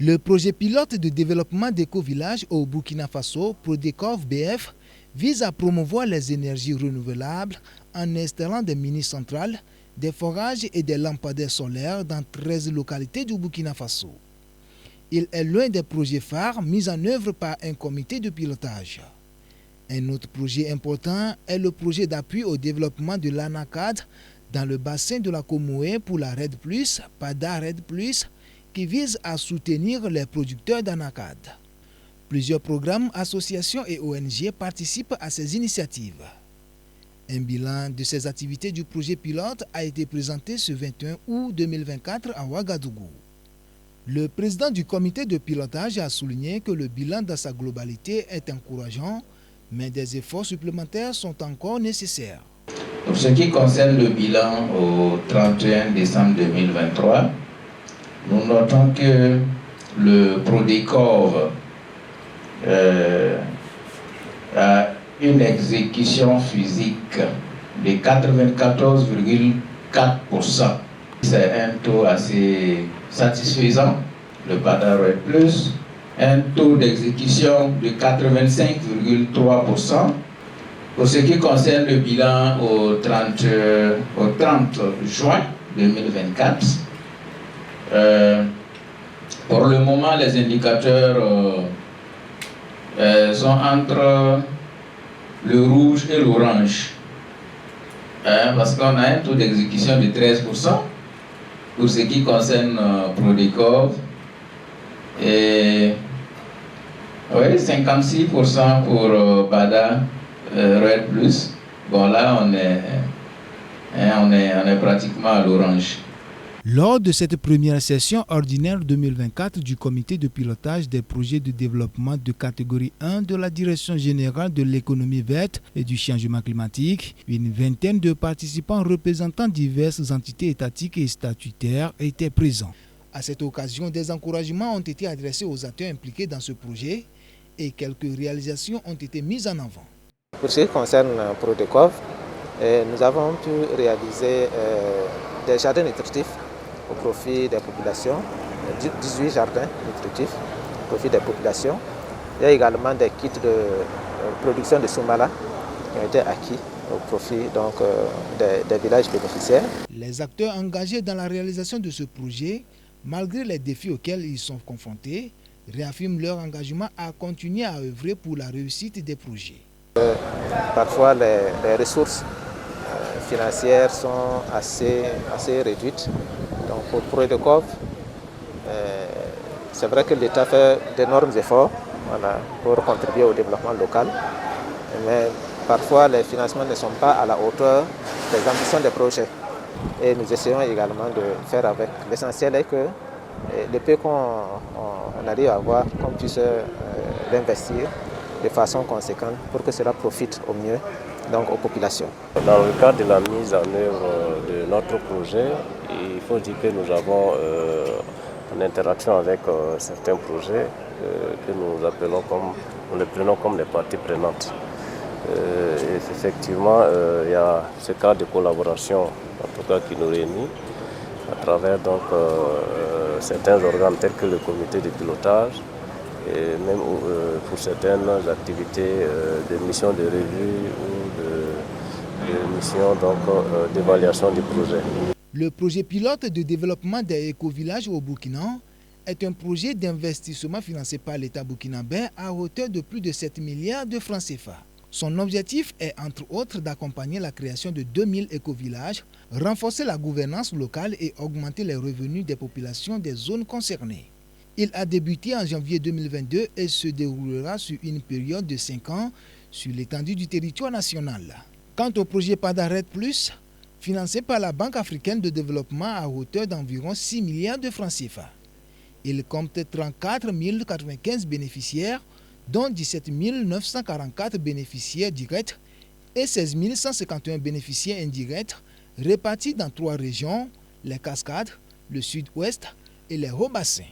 Le projet pilote de développement d'éco-villages au Burkina Faso, Prodecov BF, vise à promouvoir les énergies renouvelables en installant des mini-centrales, des forages et des lampadaires solaires dans 13 localités du Burkina Faso. Il est l'un des projets phares mis en œuvre par un comité de pilotage. Un autre projet important est le projet d'appui au développement de l'anacad dans le bassin de la Comoé pour la RED+, PADA RED+, qui vise à soutenir les producteurs d'anacad. Plusieurs programmes, associations et ONG participent à ces initiatives. Un bilan de ces activités du projet pilote a été présenté ce 21 août 2024 à Ouagadougou. Le président du comité de pilotage a souligné que le bilan dans sa globalité est encourageant, mais des efforts supplémentaires sont encore nécessaires. Pour ce qui concerne le bilan au 31 décembre 2023, nous notons que le Prodecov a une exécution physique de 94,4%. C'est un taux assez satisfaisant. Le PADA RED+, un taux d'exécution de 85,3%. Pour ce qui concerne le bilan au 30 juin 2024, pour le moment, les indicateurs sont entre le rouge et l'orange. Parce qu'on a un taux d'exécution de 13% pour ce qui concerne Prodecov et 56% pour PADA RED+. Bon, là, on est pratiquement à l'orange. Lors de cette première session ordinaire 2024 du comité de pilotage des projets de développement de catégorie 1 de la Direction générale de l'économie verte et du changement climatique, une vingtaine de participants représentant diverses entités étatiques et statutaires étaient présents. À cette occasion, des encouragements ont été adressés aux acteurs impliqués dans ce projet et quelques réalisations ont été mises en avant. Pour ce qui concerne Prodecov, nous avons pu réaliser des jardins nutritifs au profit des populations, 18 jardins nutritifs au profit des populations. Il y a également des kits de production de Soumala qui ont été acquis au profit donc, des villages bénéficiaires. Les acteurs engagés dans la réalisation de ce projet, malgré les défis auxquels ils sont confrontés, réaffirment leur engagement à continuer à œuvrer pour la réussite des projets. Parfois, les ressources financières sont assez réduites. Donc pour Prodecov, c'est vrai que l'État fait d'énormes efforts pour contribuer au développement local, mais parfois les financements ne sont pas à la hauteur des ambitions des projets. Et nous essayons également de faire avec. L'essentiel est que le peu qu'on arrive à avoir, qu'on puisse l'investir de façon conséquente pour que cela profite au mieux donc aux populations. Dans le cadre de la mise en œuvre de notre projet, il faut dire que nous avons une interaction avec certains projets que nous les prenons comme des parties prenantes. Et effectivement, il y a ce cadre de collaboration, en tout cas qui nous réunit, à travers donc, certains organes tels que le comité de pilotage, et même pour certaines activités de missions de revue ou de missions d'évaluation du projet. Le projet pilote de développement des éco-villages au Burkina est un projet d'investissement financé par l'État burkinabé à hauteur de plus de 7 milliards de francs CFA. Son objectif est entre autres d'accompagner la création de 2000 éco-villages, renforcer la gouvernance locale et augmenter les revenus des populations des zones concernées. Il a débuté en janvier 2022 et se déroulera sur une période de 5 ans sur l'étendue du territoire national. Quant au projet PADA RED+, financé par la Banque africaine de développement à hauteur d'environ 6 milliards de francs CFA, il compte 34 095 bénéficiaires, dont 17 944 bénéficiaires directs et 16 151 bénéficiaires indirects, répartis dans 3 régions, les Cascades, le Sud-Ouest et les Hauts-Bassins.